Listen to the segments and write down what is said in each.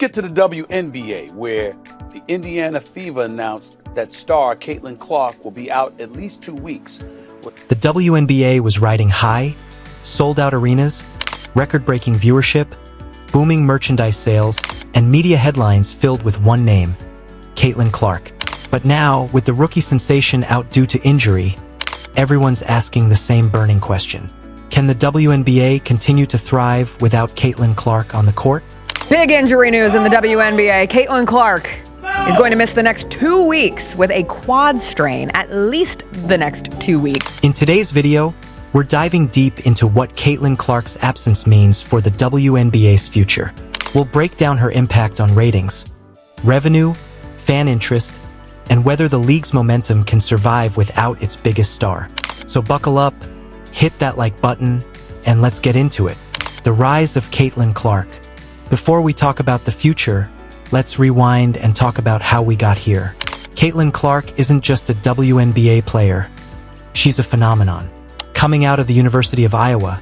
get to the WNBA, where the Indiana Fever announced that star Caitlin Clark will be out at least 2 weeks. The WNBA was riding high, sold-out arenas, record-breaking viewership, booming merchandise sales, and media headlines filled with one name, Caitlin Clark. But now, with the rookie sensation out due to injury, everyone's asking the same burning question. Can the WNBA continue to thrive without Caitlin Clark on the court? Big injury news in the WNBA. Caitlin Clark is going to miss the next 2 weeks with a quad strain, at least the next 2 weeks. In today's video, we're diving deep into what Caitlin Clark's absence means for the WNBA's future. We'll break down her impact on ratings, revenue, fan interest, and whether the league's momentum can survive without its biggest star. So buckle up, hit that like button, and let's get into it. The rise of Caitlin Clark. Before we talk about the future, let's rewind and talk about how we got here. Caitlin Clark isn't just a WNBA player. She's a phenomenon. Coming out of the University of Iowa,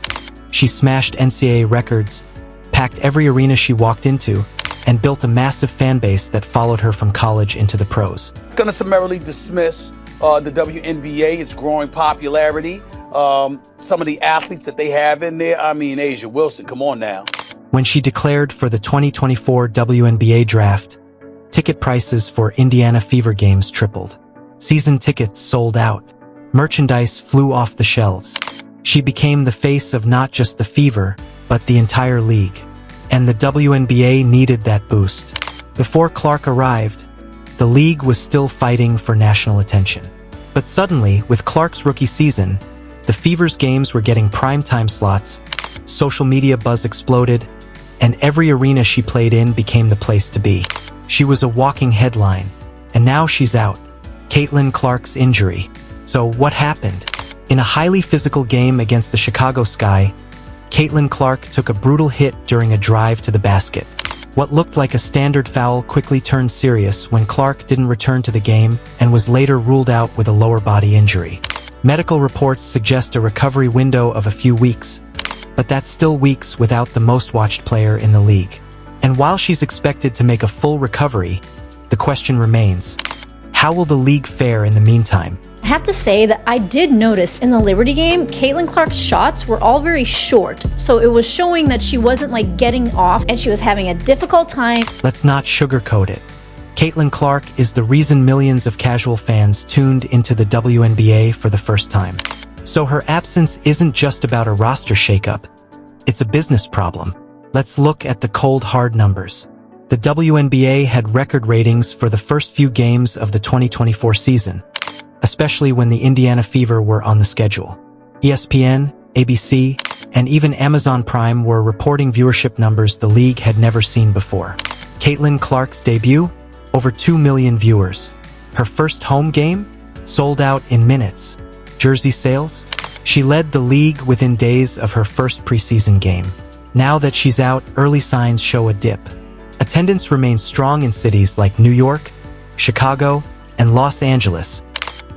she smashed NCAA records, packed every arena she walked into, and built a massive fan base that followed her from college into the pros. Gonna summarily dismiss the WNBA, its growing popularity, some of the athletes that they have in there. I mean, Asia Wilson, come on now. When she declared for the 2024 WNBA draft, ticket prices for Indiana Fever games tripled. Season tickets sold out. Merchandise flew off the shelves. She became the face of not just the Fever, but the entire league. And the WNBA needed that boost. Before Clark arrived, the league was still fighting for national attention. But suddenly, with Clark's rookie season, the Fever's games were getting primetime slots, social media buzz exploded, and every arena she played in became the place to be. She was a walking headline, and now she's out. Caitlin Clark's injury. So what happened? In a highly physical game against the Chicago Sky, Caitlin Clark took a brutal hit during a drive to the basket. What looked like a standard foul quickly turned serious when Clark didn't return to the game and was later ruled out with a lower body injury. Medical reports suggest a recovery window of a few weeks, but that's still weeks without the most watched player in the league. And while she's expected to make a full recovery, the question remains, how will the league fare in the meantime? I have to say that I did notice in the Liberty game, Caitlin Clark's shots were all very short, so it was showing that she wasn't getting off and she was having a difficult time. Let's not sugarcoat it. Caitlin Clark is the reason millions of casual fans tuned into the WNBA for the first time. So her absence isn't just about a roster shakeup, it's a business problem. Let's look at the cold hard numbers. The WNBA had record ratings for the first few games of the 2024 season, especially when the Indiana Fever were on the schedule. ESPN, ABC, and even Amazon Prime were reporting viewership numbers the league had never seen before. Caitlin Clark's debut? Over 2 million viewers. Her first home game? Sold out in minutes. Jersey sales? She led the league within days of her first preseason game. Now that she's out, early signs show a dip. Attendance remains strong in cities like New York, Chicago, and Los Angeles,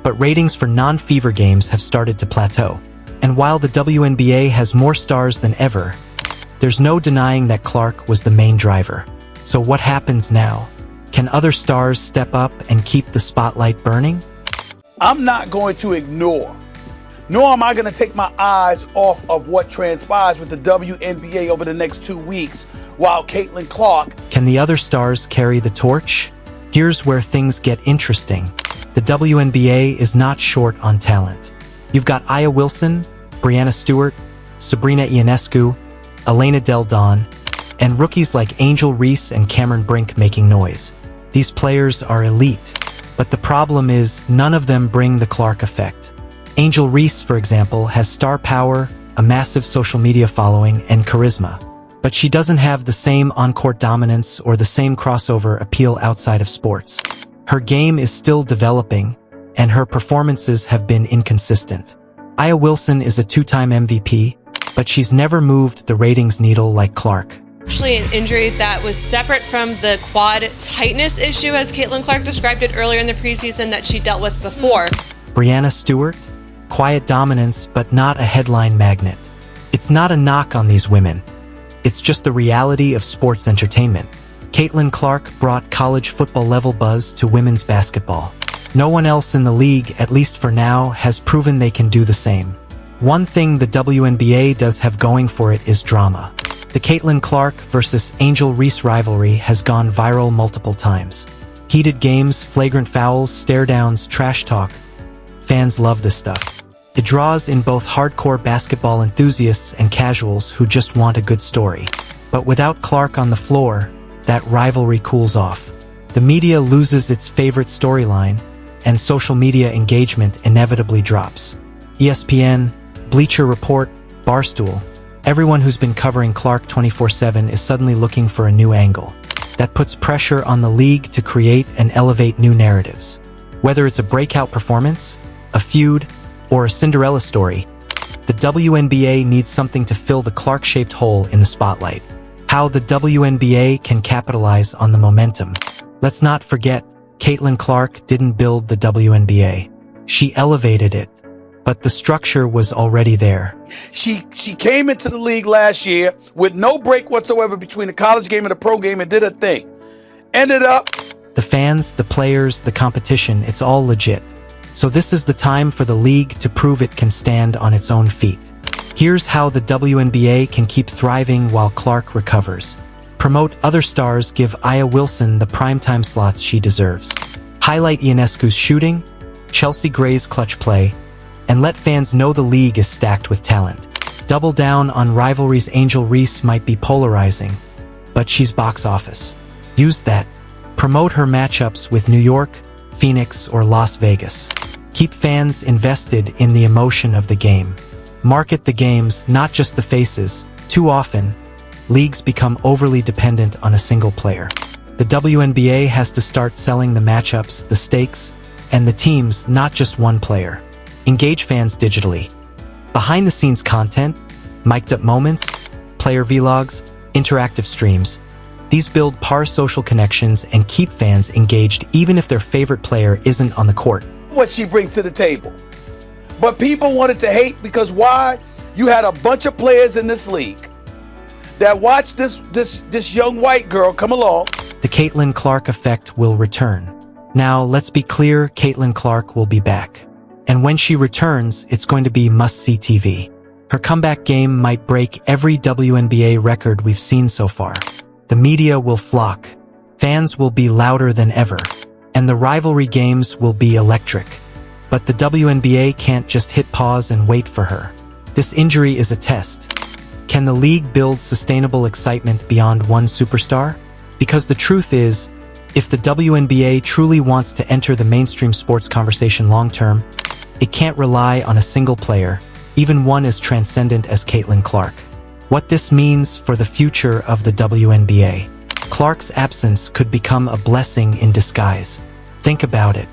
but ratings for non-Fever games have started to plateau. And while the WNBA has more stars than ever, there's no denying that Clark was the main driver. So what happens now? Can other stars step up and keep the spotlight burning? I'm not going to ignore, nor am I going to take my eyes off of what transpires with the WNBA over the next 2 weeks while Caitlin Clark. Can the other stars carry the torch? Here's where things get interesting. The WNBA is not short on talent. You've got Aya Wilson, Breanna Stewart, Sabrina Ionescu, Elena Del Don, and rookies like Angel Reese and Cameron Brink making noise. These players are elite, but the problem is none of them bring the Clark effect. Angel Reese, for example, has star power, a massive social media following, and charisma, but she doesn't have the same on-court dominance or the same crossover appeal outside of sports. Her game is still developing, and her performances have been inconsistent. Aya Wilson is a 2-time MVP, but she's never moved the ratings needle like Clark. Actually an injury that was separate from the quad tightness issue, as Caitlin Clark described it earlier in the preseason, that she dealt with before. Breanna Stewart? Quiet dominance, but not a headline magnet. It's not a knock on these women. It's just the reality of sports entertainment. Caitlin Clark brought college football level buzz to women's basketball. No one else in the league, at least for now, has proven they can do the same. One thing the WNBA does have going for it is drama. The Caitlin Clark versus Angel Reese rivalry has gone viral multiple times. Heated games, flagrant fouls, stare-downs, trash talk. Fans love this stuff. It draws in both hardcore basketball enthusiasts and casuals who just want a good story. But without Clark on the floor, that rivalry cools off. The media loses its favorite storyline, and social media engagement inevitably drops. ESPN, Bleacher Report, Barstool, everyone who's been covering Clark 24/7 is suddenly looking for a new angle. That puts pressure on the league to create and elevate new narratives. Whether it's a breakout performance, a feud, or a Cinderella story, the WNBA needs something to fill the Clark-shaped hole in the spotlight. How the WNBA can capitalize on the momentum. Let's not forget, Caitlin Clark didn't build the WNBA. She elevated it, but the structure was already there. She came into the league last year with no break whatsoever between the college game and the pro game and did her thing. Ended up... The fans, the players, the competition, it's all legit. So this is the time for the league to prove it can stand on its own feet. Here's how the WNBA can keep thriving while Clark recovers. Promote other stars, give Aya Wilson the primetime slots she deserves. Highlight Ionescu's shooting, Chelsea Gray's clutch play, and let fans know the league is stacked with talent. Double down on rivalries. Angel Reese might be polarizing, but she's box office. Use that. Promote her matchups with New York, Phoenix, or Las Vegas. Keep fans invested in the emotion of the game. Market the games, not just the faces. Too often, leagues become overly dependent on a single player. The WNBA has to start selling the matchups, the stakes, and the teams, not just one player. Engage fans digitally. Behind-the-scenes content, mic'd-up moments, player vlogs, interactive streams. These build parasocial connections and keep fans engaged even if their favorite player isn't on the court. What she brings to the table. But people wanted to hate because why? You had a bunch of players in this league that watched this young white girl come along. The Caitlin Clark effect will return. Now, let's be clear, Caitlin Clark will be back. And when she returns, it's going to be must-see TV. Her comeback game might break every WNBA record we've seen so far. The media will flock. Fans will be louder than ever. And the rivalry games will be electric. But the WNBA can't just hit pause and wait for her. This injury is a test. Can the league build sustainable excitement beyond one superstar? Because the truth is, if the WNBA truly wants to enter the mainstream sports conversation long-term, it can't rely on a single player, even one as transcendent as Caitlin Clark. What this means for the future of the WNBA. Clark's absence could become a blessing in disguise. Think about it.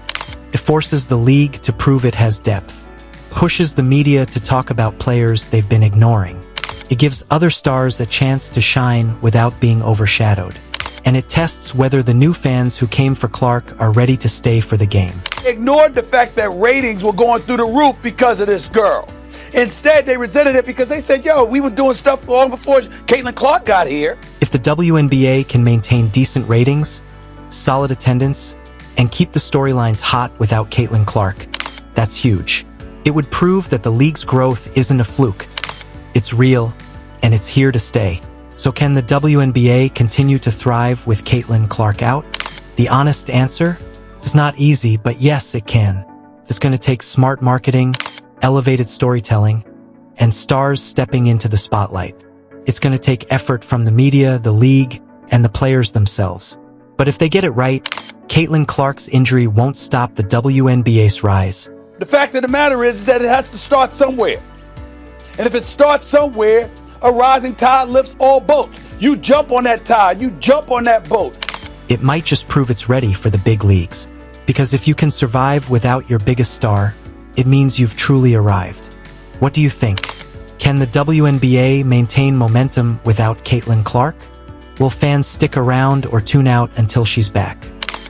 It forces the league to prove it has depth, pushes the media to talk about players they've been ignoring. It gives other stars a chance to shine without being overshadowed. And it tests whether the new fans who came for Clark are ready to stay for the game. Ignored the fact that ratings were going through the roof because of this girl. Instead, they resented it because they said, yo, we were doing stuff long before Caitlin Clark got here. If the WNBA can maintain decent ratings, solid attendance, and keep the storylines hot without Caitlin Clark, that's huge. It would prove that the league's growth isn't a fluke. It's real, and it's here to stay. So can the WNBA continue to thrive with Caitlin Clark out? The honest answer? It's not easy, but yes, it can. It's going to take smart marketing, elevated storytelling, and stars stepping into the spotlight. It's going to take effort from the media, the league, and the players themselves. But if they get it right, Caitlin Clark's injury won't stop the WNBA's rise. The fact of the matter is that it has to start somewhere. And if it starts somewhere, a rising tide lifts all boats. You jump on that tide, you jump on that boat. It might just prove it's ready for the big leagues. Because if you can survive without your biggest star, it means you've truly arrived. What do you think? Can the WNBA maintain momentum without Caitlin Clark? Will fans stick around or tune out until she's back?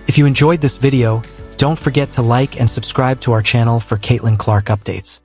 If you enjoyed this video, don't forget to like and subscribe to our channel for Caitlin Clark updates.